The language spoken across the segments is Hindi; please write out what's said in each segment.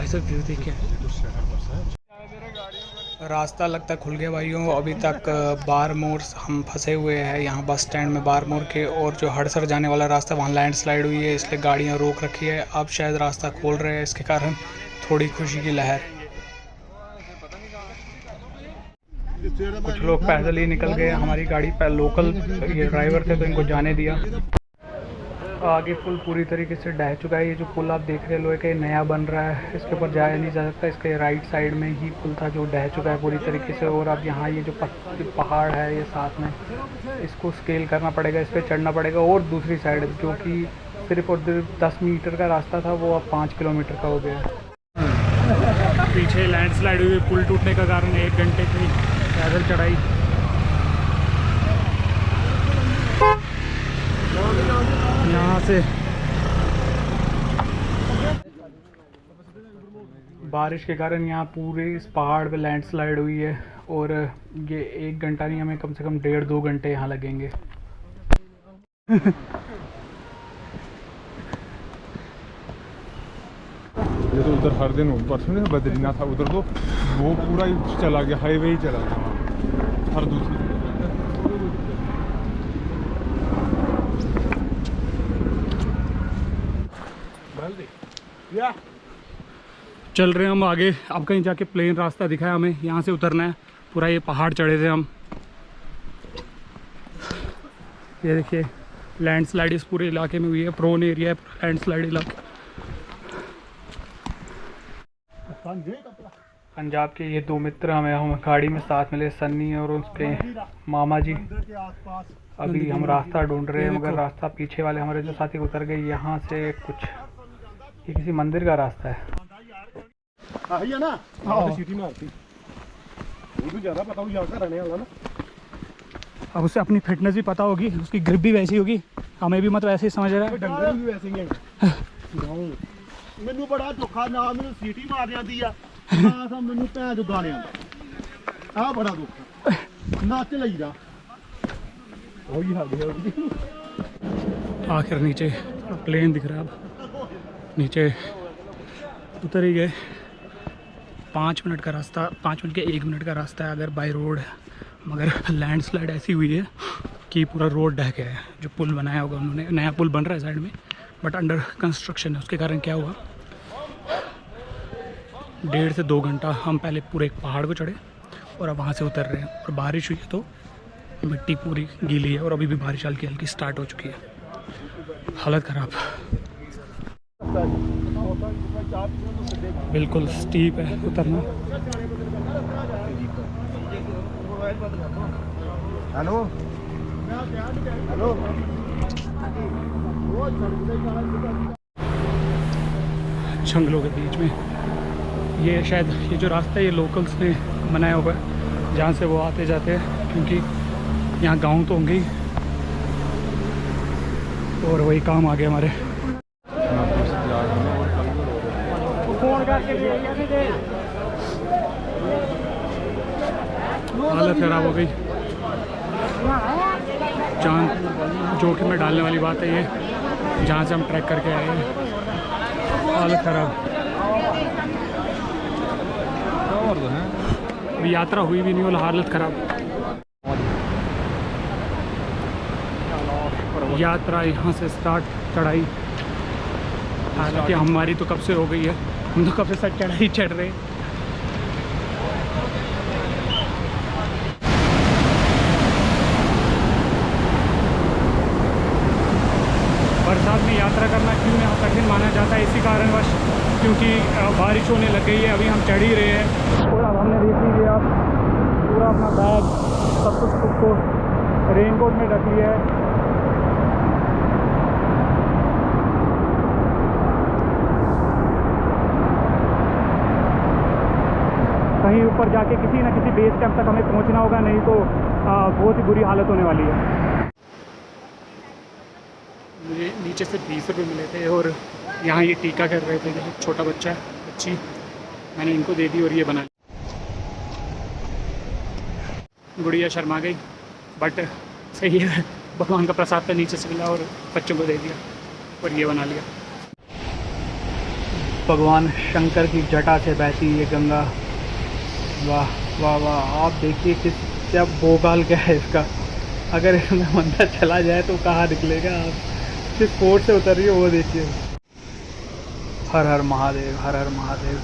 से व्यू देखिए। रास्ता लगता है खुल गया भाइयों। अभी तक बार मोड़ हम फंसे हुए हैं यहाँ बस स्टैंड में बार मोड़ के, और जो हड़सर जाने वाला रास्ता वहाँ लैंडस्लाइड हुई है इसलिए गाड़ियाँ रोक रखी है। अब शायद रास्ता खोल रहे हैं, इसके कारण थोड़ी खुशी की लहर। कुछ लोग पैदल ही निकल गए। हमारी गाड़ी पे लोकल ये ड्राइवर थे तो इनको जाने दिया। आगे पुल पूरी तरीके से ढह चुका है। ये जो पुल आप देख रहे हैं लोहे का, ये नया बन रहा है, इसके ऊपर जाया नहीं जा सकता। इसके राइट साइड में ही पुल था जो ढह चुका है पूरी तरीके से। और अब यहाँ ये जो पहाड़ है ये साथ में, इसको स्केल करना पड़ेगा, इस पर चढ़ना पड़ेगा। और दूसरी साइड जो कि सिर्फ और सिर्फ 10 मीटर का रास्ता था वो अब 5 किलोमीटर का हो गया। पीछे लैंडस्लाइड हुई, पुल टूटने का कारण 1 घंटे की पैदल चढ़ाई। यहाँ से बारिश के कारण यहाँ पूरे इस पहाड़ पे लैंडस्लाइड हुई है, और ये 1 घंटा नहीं, हमें कम से कम 1.5-2 घंटे यहाँ लगेंगे। ये तो उधर हर दिन परसों में बद्रीनाथ था, उधर तो वो पूरा ही चला गया, हाईवे ही चला गया हर दूसरी। चल रहे हैं हम आगे। अब कहीं जाके प्लेन रास्ता दिखा है हमें, यहाँ से उतरना है। पूरा ये पहाड़ चढ़े थे हम। ये देखिए लैंडस्लाइड इस पूरे इलाके में हुई है, प्रोन एरिया है लैंडस्लाइड इलाका। पंजाब के ये 2 मित्र हमें गाड़ी में साथ मिले, सन्नी और उसके मामा जी। अभी हम रास्ता ढूंढ रहे हैं, मगर रास्ता पीछे वाले हमारे जो साथी उतर गए। यहाँ से कुछ ये किसी मंदिर का रास्ता है। ना सीटी मारती वो भी ज़्यादा पता यहाँ का रहने वाला ना। अब उसे अपनी फिटनेस भी पता होगी, उसकी ग्रिप भी वैसी होगी, हमें भी मतलब ऐसे ही समझ रहा है। डंगर भी वैसे ही हैं। मैनू बड़ा धोखा ना, मैनू सीटी मार जाती है ना, सब मैनू भैन जो गाने आंदा आ बड़ा धोखा नच लईदा वही हाल है। आखिर नीचे प्लेन दिख रहा है। अब नीचे उतर ही गए। 5 मिनट का रास्ता, 5 मिनट के 1 मिनट का रास्ता है अगर बाय रोड है, मगर लैंडस्लाइड ऐसी हुई है कि पूरा रोड ढह गया है। जो पुल बनाया होगा उन्होंने, नया पुल बन रहा है साइड में बट अंडर कंस्ट्रक्शन है, उसके कारण क्या हुआ 1.5 से 2 घंटा हम पहले पूरे एक पहाड़ को चढ़े और अब वहाँ से उतर रहे हैं। और बारिश हुई है तो मिट्टी पूरी गीली है, और अभी भी बारिश हल्की हल्की स्टार्ट हो चुकी है। हालत ख़राब, बिल्कुल स्टीप है उतरना। हेलो हेलो जंगलों के बीच में ये शायद ये जो रास्ता है ये लोकल्स ने बनाया हुआ है, जहाँ से वो आते जाते हैं, क्योंकि यहाँ गांव तो होंगे ही और वही काम आ गया हमारे। हालत खराब हो गई। जान जोखिम में डालने वाली बात है ये, जहाँ से हम ट्रैक करके आए हैं। हालत खराब, अभी यात्रा हुई भी नहीं और हालत खराब। यात्रा यहाँ से स्टार्ट, चढ़ाई हालांकि हमारी तो कब से हो गई है, हम तो कब से सच चढ़ाई चढ़ रहे हैं। बरसात में यात्रा करना क्यों यहाँ कठिन माना जाता है, इसी कारणवश क्योंकि बारिश होने लग गई है। अभी हम चढ़ ही रहे हैं और अब हमने देख लीजिए आप पूरा अपना बैग सब कुछ खुद को रेनकोट में रख लिया है। कहीं ऊपर जाके किसी न किसी बेस कैंप तक हमें पहुंचना होगा, नहीं तो बहुत ही बुरी हालत होने वाली है। मुझे नीचे से 20 रुपये मिले थे और यहाँ ये टीका कर रहे थे। जैसे छोटा बच्चा है, बच्ची, मैंने इनको दे दी और ये बना ली। गुड़िया शर्मा गई बट सही है, भगवान का प्रसाद था, नीचे से मिला और बच्चों को दे दिया और ये बना लिया। भगवान शंकर की जटा से बहती ये गंगा। वाह वाह वाह, आप देखिए किस क्या बोगाल क्या है इसका। अगर इसमें बंदा चला जाए तो कहाँ निकलेगा। आप जिस पोर्ट से उतर रही हो वो देखिए। हर हर महादेव, हर हर महादेव।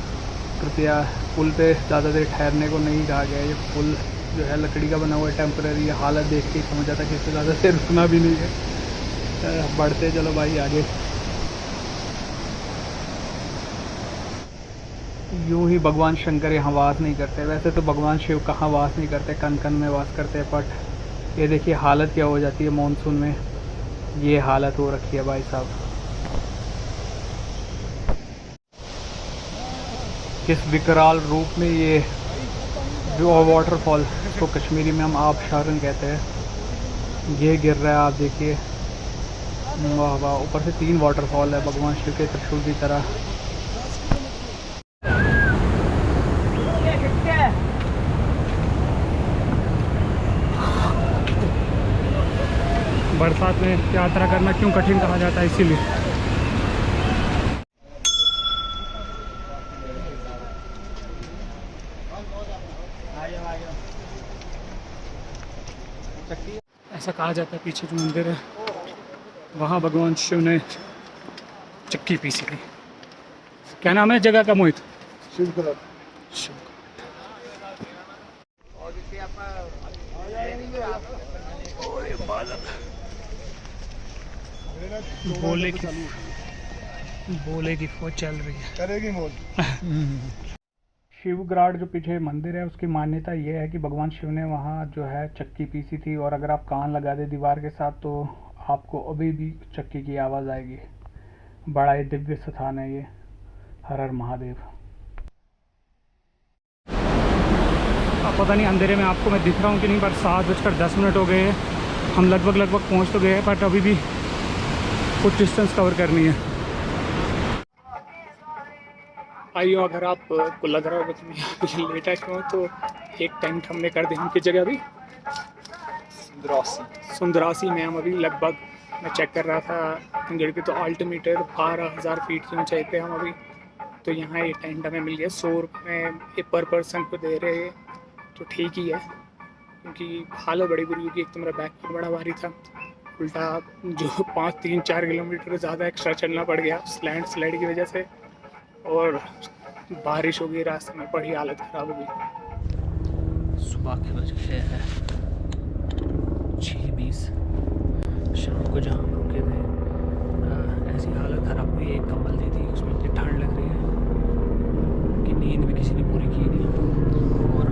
कृपया पुल पे ज़्यादा देर ठहरने को नहीं कहा गया। ये पुल जो है लकड़ी का बना हुआ है, टेम्पररी। हालत देख के समझ आता कि इससे ज़्यादा देर रुकना भी नहीं है। बढ़ते चलो भाई आगे। यूं ही भगवान शंकर यहाँ वास नहीं करते। वैसे तो भगवान शिव कहाँ वास नहीं करते, कन कन में वास करते हैं। बट ये देखिए हालत क्या हो जाती है मॉनसून में। ये हालत हो रखी है भाई साहब। किस विकराल रूप में ये जो वाटरफॉल, इसको कश्मीरी में हम आबशारन कहते हैं, ये गिर रहा है। आप देखिए, वाह वाह। ऊपर से 3 वाटरफॉल है भगवान शिव के त्रिशूल की तरह। बरसात में यात्रा करना क्यों कठिन कहा जाता है, इसीलिए। ऐसा कहा जाता है पीछे जो मंदिर है वहाँ भगवान शिव ने चक्की पीसी थी। क्या नाम है जगह का मोहित? शिवगढ़। बोले की फौज चल रही है, करेगी मोल। शिवगराड़ जो पीछे मंदिर है उसकी मान्यता ये है कि भगवान शिव ने वहाँ जो है चक्की पीसी थी, और अगर आप कान लगा दे दीवार के साथ तो आपको अभी भी चक्की की आवाज़ आएगी। बड़ा ही दिव्य स्थान है ये। हर हर महादेव। अब पता नहीं अंधेरे में आपको मैं दिख रहा हूँ कि नहीं, पर 7:10 हो गए हैं। हम लगभग पहुँच तो गए हैं, बट अभी भी कुछ डिस्टेंस कवर करनी है। आइयो, अगर आपको लग रहा होगा कि मैं यहाँ पे लेटा क्यों, तो एक टेंट हमने कर दिया। हम किस जगह अभी? सुंदरासी में हम अभी लगभग, मैं चेक कर रहा था अंगड़ के, तो अल्टीमीटर 12,000 फीट की ऊंचाई पे हम अभी। तो यहाँ ये टेंट हमें मिल गया 100 रुपये में पर पर्सन को दे रहे हैं, तो ठीक ही है। क्योंकि हालत बड़ी बुरी होगी। एक तो मेरा बैग बड़ा भारी था, उल्टा जो 3-4 किलोमीटर ज़्यादा एक्स्ट्रा चलना पड़ गया स्लाइड की वजह से, और बारिश हो गई, रास्ते में बड़ी हालत ख़राब हो गई। सुबह के बज गए हैं 6:20। शाम को जहाँ हम रुके थे ऐसी हालत ख़राब हुई, एक कंबल दी थी, उसमें इतनी ठंड लग रही है कि नींद भी किसी ने पूरी की नहीं। और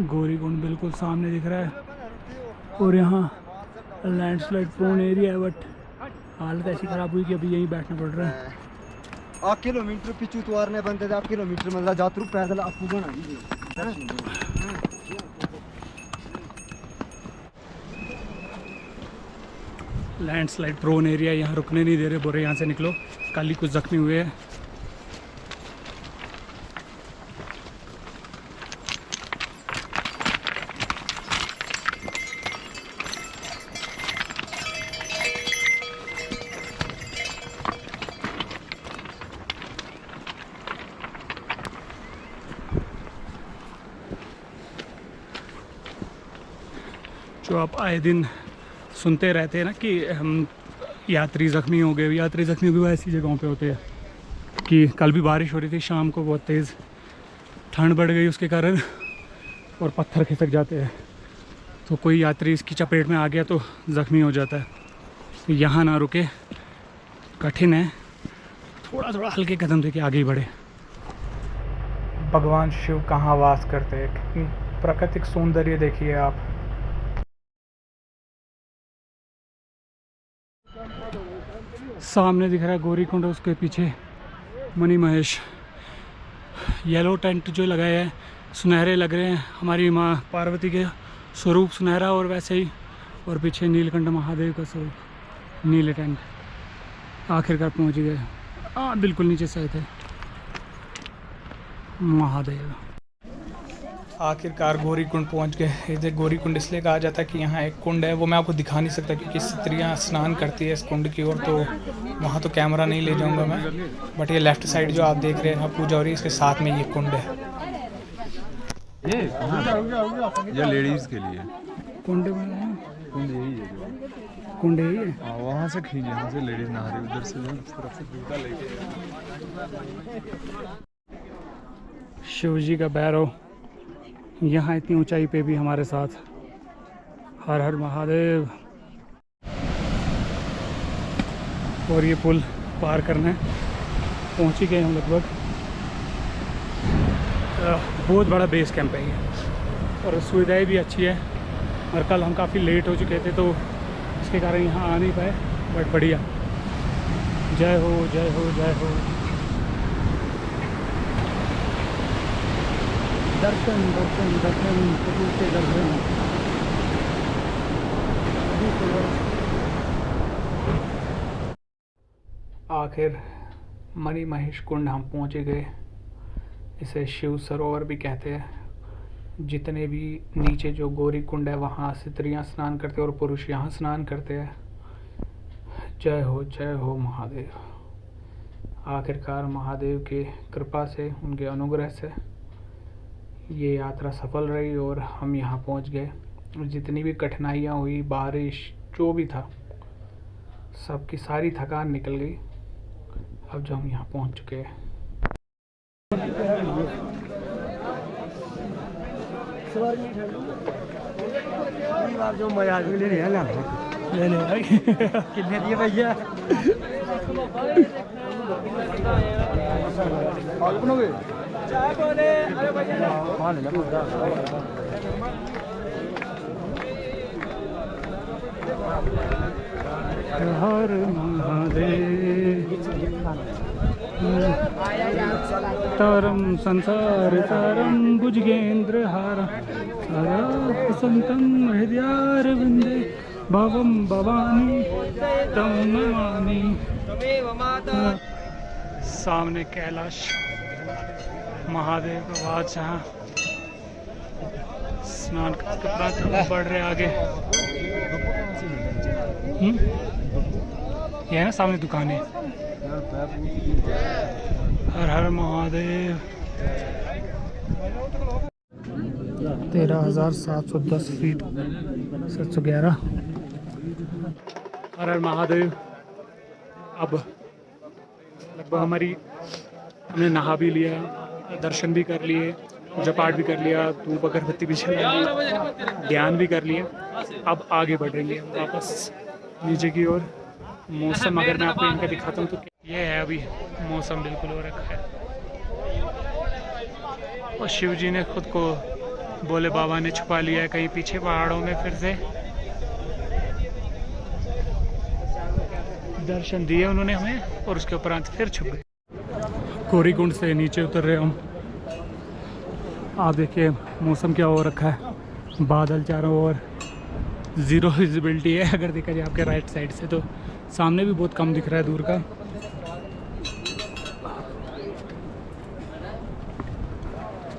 गौरीकुंड बिल्कुल सामने दिख रहा है, और यहाँ लैंडस्लाइड प्रोन एरिया है, बट हालत ऐसी ख़राब हुई कि अभी यहीं बैठना पड़ रहा है। 8 किलोमीटर पिछू तुआरने बनते थे, 8 किलोमीटर मतलब जातरू पैदल आपको बना दीजिए। लैंडस्लाइड प्रोन एरिया, यहाँ रुकने नहीं दे रहे, बोरे यहाँ से निकलो, कल ही कुछ जख्मी हुए हैं। जो आप आए दिन सुनते रहते हैं ना कि हम यात्री ज़ख्मी हो गए, यात्री ज़ख्मी हो गए, ऐसी जगहों पे होते हैं। कि कल भी बारिश हो रही थी शाम को, बहुत तेज़ ठंड बढ़ गई उसके कारण, और पत्थर खिसक जाते हैं, तो कोई यात्री इसकी चपेट में आ गया तो ज़ख्मी हो जाता है। तो यहाँ ना रुके, कठिन है, थोड़ा थोड़ा हल्के कदम दे के आगे ही बढ़े। भगवान शिव कहाँ वास करते हैं, कितनी प्राकृतिक सौंदर्य देखिए आप। सामने दिख रहा है गौरीकुंड, उसके पीछे मणि महेश। येलो टेंट जो लगाया है सुनहरे लग रहे हैं, हमारी माँ पार्वती के स्वरूप सुनहरा, और वैसे ही, और पीछे नीलकंठ महादेव का स्वरूप, नीले टेंट। आखिरकार पहुँच गए। बिल्कुल नीचे से थे महादेव। आखिरकार गौरी कुंड पहुंच गए। इधर गौरी कुंड इसलिए कहा जाता है कि यहाँ एक कुंड है, वो मैं आपको दिखा नहीं सकता क्योंकि स्त्रियाँ स्नान करती है इस कुंड की ओर, तो वहाँ तो कैमरा नहीं ले जाऊँगा मैं। बट ये लेफ़्ट साइड जो आप देख रहे हैं पूजा हो रही है, इसके साथ में ये कुंड है। ये लेडीज के लिए कुंड कुंड यही है जो कुंड यही है। हाँ, वहाँ से खींच, यहाँ से लेडीज नहा रही, उधर से उस तरफ से जूता लेके। शिव जी का भैरव यहाँ इतनी ऊंचाई पे भी हमारे साथ। हर हर महादेव। और ये पुल पार करना है, पहुँच ही गए हम लगभग। बहुत बड़ा बेस कैंप है ये और सुविधाएं भी अच्छी है। और कल हम काफ़ी लेट हो चुके थे तो इसके कारण यहाँ आ नहीं पाए, बट बढ़िया। जय हो जय हो जय हो। दर्शन दर्शन दर्शन प्रभु के दर्शन। आखिर मणि महेश कुंड हम पहुँच गए। इसे शिव सरोवर भी कहते हैं। जितने भी नीचे जो गौरी कुंड है वहाँ स्त्रियाँ स्नान करते हैं और पुरुष यहाँ स्नान करते हैं। जय हो महादेव। आखिरकार महादेव के कृपा से, उनके अनुग्रह से ये यात्रा सफल रही और हम यहाँ पहुँच गए। जितनी भी कठिनाइयाँ हुई, बारिश जो भी था, सबकी सारी थकान निकल गई अब जो हम यहाँ पहुँच चुके हैं। जो मजा ले ले भाई कितने दिए भैया? चाय बोले अरे भैया हर महादेव तारम संसार तारम भुजगेंद्र हारा संतम हृदयारविंदे भवम भवानी तम नमामि। सामने कैलाश महादेव का बादशाह स्नान करके बढ़ रहे आगे। ये है ना सामने दुकानें। हर हर महादेव। 13,710 फीट 711। हर हर महादेव। अब लगभग हमने नहा भी लिया, दर्शन भी कर लिए, पूजा पाठ भी कर लिया, धूप अगरबत्ती भी जला ली, ध्यान भी कर लिया। अब आगे बढ़ रही है वापस नीचे की ओर। मौसम अगर मैं आपको इनका दिखाता हूँ तो ये है, अभी मौसम बिल्कुल हो रखा है। और शिव जी ने खुद को भोले बाबा ने छुपा लिया है कहीं पीछे पहाड़ों में। फिर से दर्शन दिए उन्होंने हमें और उसके उपरांत फिर छुप गए। गौरी कुंड से नीचे उतर रहे हम। आप देखिए मौसम क्या हो रखा है, बादल चारों ओर, ज़ीरो विजिबिलिटी है अगर देखा जाए आपके राइट साइड से। तो सामने भी बहुत कम दिख रहा है दूर का।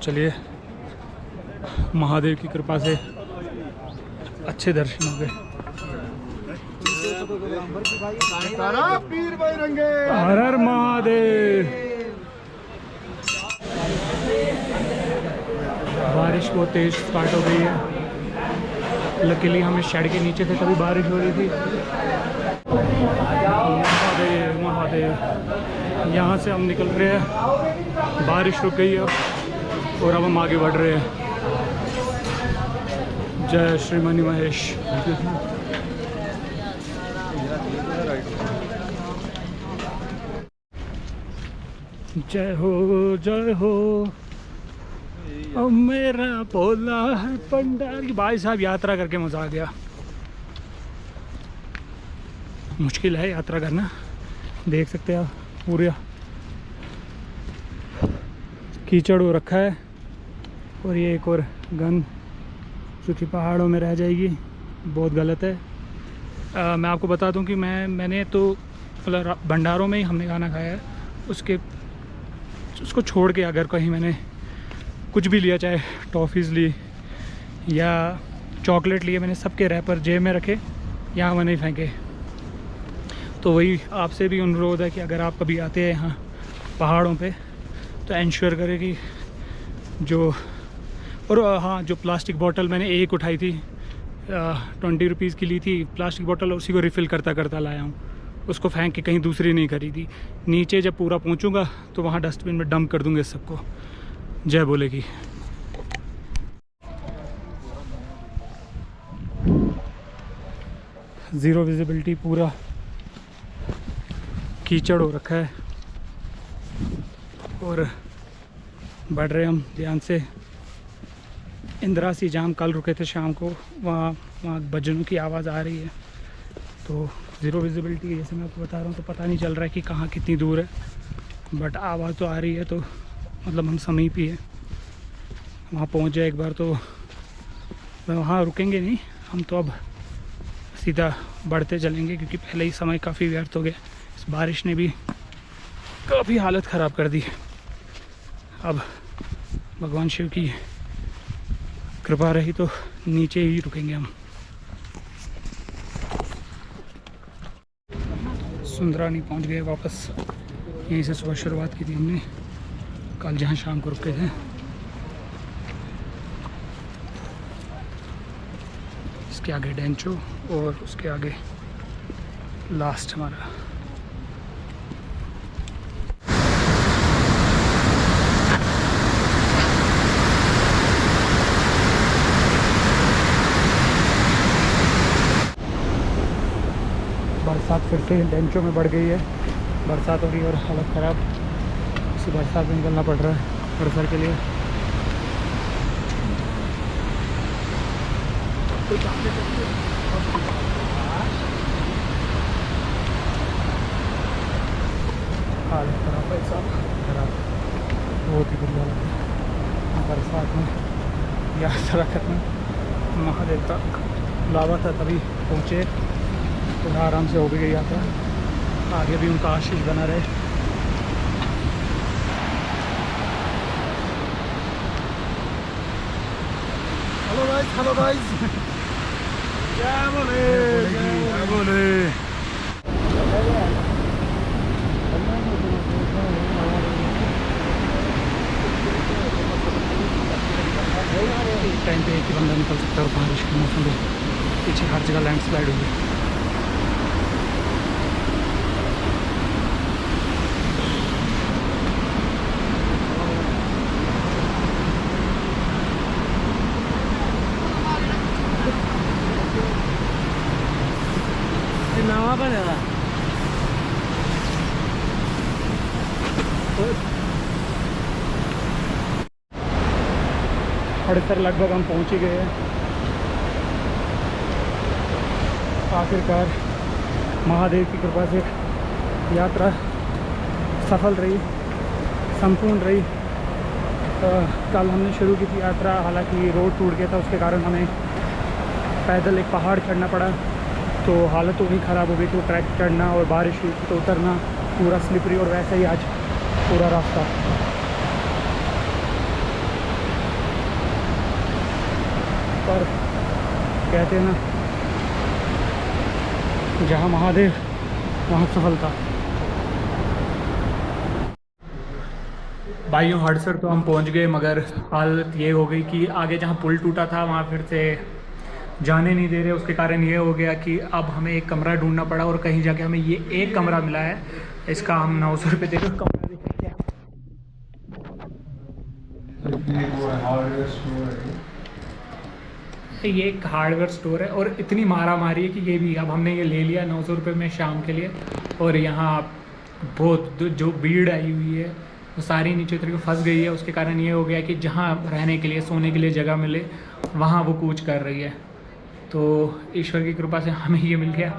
चलिए, महादेव की कृपा से अच्छे दर्शन हो गए। हर हर महादेव। बारिश बहुत तेज स्टार्ट हो गई है। लकीली हमें शेड के नीचे थे तभी बारिश हो रही थी। महादेव महादेव। यहाँ से हम निकल रहे हैं, बारिश रुक गई अब और अब हम आगे बढ़ रहे हैं। जय श्री मणि महेश। जय हो जय हो। अब मेरा भोला है पंडारी। भाई साहब यात्रा करके मजा आ गया। मुश्किल है यात्रा करना, देख सकते हैं आप पूरा कीचड़ हो रखा है। और ये एक और गन जो कि पहाड़ों में रह जाएगी, बहुत गलत है। मैं आपको बता दूं कि मैंने तो मतलब भंडारों में ही हमने खाना खाया है। उसको छोड़ के अगर कहीं मैंने कुछ भी लिया, चाहे टॉफ़ीज़ ली या चॉकलेट लिए, मैंने सबके रैपर जेब में रखे, यहाँ वहाँ नहीं फेंके। तो वही आपसे भी अनुरोध है कि अगर आप कभी आते हैं यहाँ पहाड़ों पे तो इंश्योर करें कि जो, और हाँ, जो प्लास्टिक बॉटल मैंने एक उठाई थी 20 रुपीज़ की ली थी प्लास्टिक बॉटल, उसी को रिफ़िल करता करता लाया हूँ, उसको फेंक के कहीं दूसरी नहीं खरीदी। नीचे जब पूरा पहुँचूँगा तो वहाँ डस्टबिन में डंप कर दूँगे सबको। जय बोलेगी। ज़ीरो विजिबिलिटी, पूरा कीचड़ हो रखा है और बढ़ रहे हम ध्यान से। इंदिरासी जाम कल रुके थे शाम को, वहाँ बजनों की आवाज़ आ रही है। तो ज़ीरो विजिबिलिटी जैसे मैं आपको बता रहा हूँ, तो पता नहीं चल रहा है कि कहाँ कितनी दूर है, बट आवाज़ तो आ रही है, तो मतलब हम समीप ही है। वहाँ पहुँच जाए एक बार तो वहाँ रुकेंगे नहीं हम, तो अब सीधा बढ़ते चलेंगे, क्योंकि पहले ही समय काफ़ी व्यर्थ हो गया। इस बारिश ने भी काफ़ी हालत ख़राब कर दी। अब भगवान शिव की कृपा रही तो नीचे ही रुकेंगे हम। सुंदरानी पहुंच गए वापस। यहीं से सुबह शुरुआत की थी हमने, कल जहां शाम को रुके थे। इसके आगे डेंचो और उसके आगे लास्ट हमारा। बरसात फिर से डेंचो में बढ़ गई है, बरसात हो रही है और हालत ख़राब। इसी बरसात में निकलना पड़ रहा है बरसर के लिए। हालत ख़राब है, सब खराब, बहुत ही बुरी हालत है बरसात में। यात्रा करना, महादेव का लावा था तभी पहुँचे, थोड़ा आराम से हो भी गई यात्रा। आगे भी उनका आशीष बना रहे। हेलो गाइस, क्या बोले, क्या बोले। टाइम पे एक ही बंदा निकल सकता है और बारिश के मौसम में पीछे हर जगह लैंडस्लाइड हुई। नवा बनेगा हड़सर लगभग हम पहुंच ही गए हैं आखिरकार। महादेव की कृपा से यात्रा सफल रही, संपूर्ण रही। कल हमने शुरू की थी यात्रा, हालांकि रोड टूट गया था, उसके कारण हमें पैदल एक पहाड़ चढ़ना पड़ा, तो हालत तो भी ख़राब हो गई। तो ट्रैक चढ़ना और बारिश हुई तो उतरना पूरा स्लिपरी, और वैसे ही आज पूरा रास्ता। पर कहते हैं ना, जहाँ महादेव वहाँ सफलता। भाइयों, हड़सर तो हम पहुँच गए, मगर हालत ये हो गई कि आगे जहाँ पुल टूटा था वहाँ फिर से जाने नहीं दे रहे। उसके कारण ये हो गया कि अब हमें एक कमरा ढूंढना पड़ा, और कहीं जाके हमें ये एक कमरा मिला है। इसका हम 900 रुपये देकर कमरा देखते हैं। ये एक हार्डवेयर स्टोर है, और इतनी मारा मारी है कि ये भी अब हमने ये ले लिया 900 रुपये में शाम के लिए। और यहाँ बहुत जो भीड़ आई हुई है वो सारी नीचे तरीके फंस गई है। उसके कारण ये हो गया कि जहाँ रहने के लिए, सोने के लिए जगह मिले, वहाँ वो कूच कर रही है। तो ईश्वर की कृपा से हमें ये मिल गया,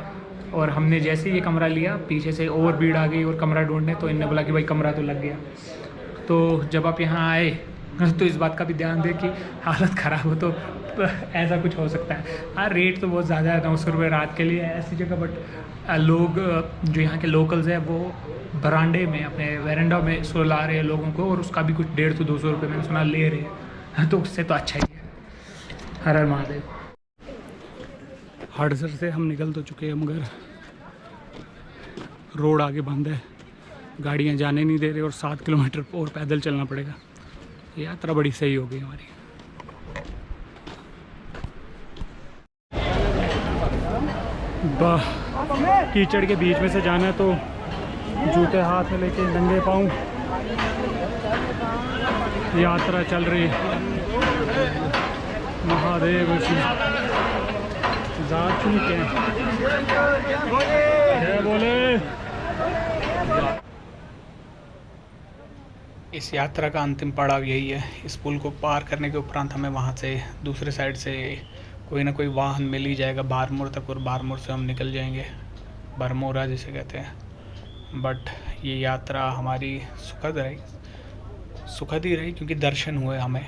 और हमने जैसे ये कमरा लिया, पीछे से और भीड़ आ गई और कमरा ढूंढने, तो इनने बोला कि भाई कमरा तो लग गया। तो जब आप यहाँ आए तो इस बात का भी ध्यान दें कि हालत ख़राब हो तो ऐसा कुछ हो सकता है। हाँ, रेट तो बहुत ज़्यादा है, 900 रुपये रात के लिए ऐसी जगह, बट लोग जो यहाँ के लोकल्स हैं वो बरांडे में अपने वेरेंडा में सुला रहे हैं लोगों को, और उसका भी कुछ 150-200 रुपये मैंने सुना ले रहे हैं, तो उससे तो अच्छा ही है। हर हर महादेव। हड़सर से हम निकल तो चुके हैं, मगर रोड आगे बंद है, गाड़ियाँ जाने नहीं दे रही, और 7 किलोमीटर और पैदल चलना पड़ेगा। यात्रा बड़ी सही हो गई हमारी। कीचड़ के बीच में से जाना है, तो जूते हाथ में लेके नंगे पाँव यात्रा चल रही है। महादेव जात चुके हैं, जय बोले। इस यात्रा का अंतिम पड़ाव यही है। इस पुल को पार करने के उपरांत हमें वहाँ से दूसरे साइड से कोई ना कोई वाहन मिल ही जाएगा बारमोर तक, और बारमोर से हम निकल जाएंगे, बरमोरा जिसे कहते हैं। बट ये यात्रा हमारी सुखद ही रही, क्योंकि दर्शन हुए हमें।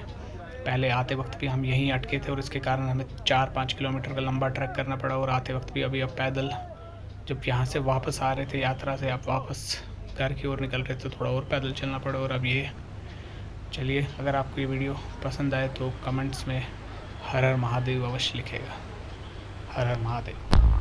पहले आते वक्त भी हम यहीं अटके थे, और इसके कारण हमें 4-5 किलोमीटर का लंबा ट्रैक करना पड़ा, और आते वक्त भी अभी अब पैदल जब यहाँ से वापस आ रहे थे यात्रा से, आप वापस घर की ओर निकल रहे थे, तो थोड़ा और पैदल चलना पड़ा। और अब ये चलिए, अगर आपको ये वीडियो पसंद आए तो कमेंट्स में हर हर महादेव अवश्य लिखेगा। हर हर महादेव।